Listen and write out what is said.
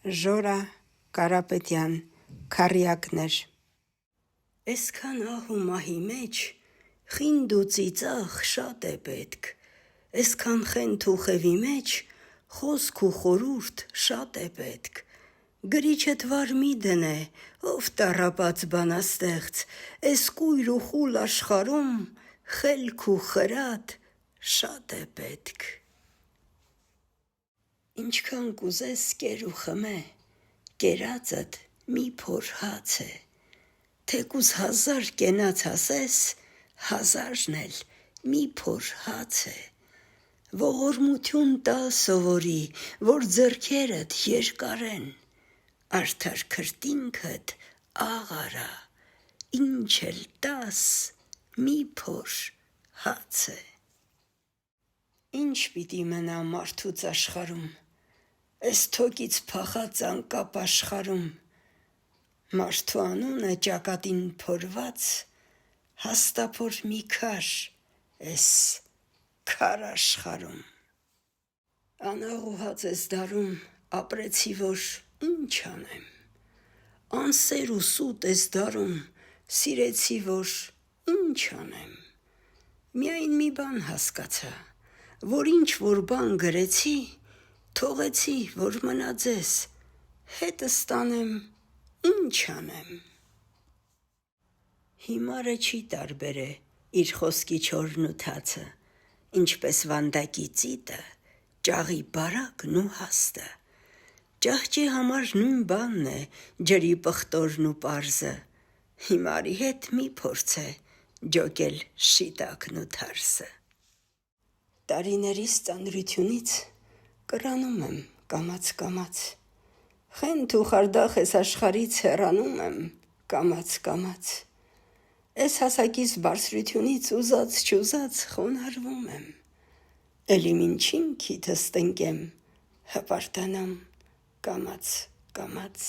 Ժորա Կարապետյան, Քառյակներ։ Այսքան ահ ու մահի մեջ խինդ ու ծիծաղ շատ է պետք, այսքան խենթ ու խևի մեջ խոսք ու խորուրդ շատ է պետք։ Գրիչդ վար մի դնե, ով տառապած բանաստեղծ, այս կույր ու խուլ աշխարհում խելք ու խրատ շատ է պետք։ Ինչքան կուզես կեր ու խմե, կերածդ մի փոր հաց է, թեկուզ 1000 կենաց ասես, 1000-ն էլ մի փոր հաց է։ Ողորմություն տա սովորի, որ ձեռքերդ երկարեն, արդար քրտինքդ աղ արա, ինչ էլ տաս մի փոր հաց է։ Ինչ պիտի մնա մարդուց աշխարհում, այս թոկից փախած անկապ աշխարհում, մարդու անունը ճակատին փորված, հաստափոր մի քար այս քար աշխարհում։ Անաղ ու հաց ես դարում, ապրեցի որ ինչ անեմ, անսեր ու սուտ ես դարում, սիրեցի որ ինչ անեմ։ Միայն մի բան հասկացա, որ ինչ որ բան գրեցի, թողեցի որ մնա ձեզ, հետս տանեմ ինչ անեմ։ Հիմարը չի տարբերե իր խոսքի չորն ու թացը, ինչպես վանդակի ծիտը, ճաղի բարակն ու հաստը։ Ճահճի համար նույն բանն է ջրի պղտորն ու պարզը, հիմարի հետ մի փորձե ջոկել շիտակն ու թարսը։ Տարիներիս ծանրությունից կռանում եմ կամաց, խենթ ու խարդախ այս աշխարհից հեռանում եմ կամաց, այս հասակիս բարձրությունից ուզած-չուզած խոնարհվում եմ, էլի մինչին քիթս տնկեմ, հպարտանամ կամաց։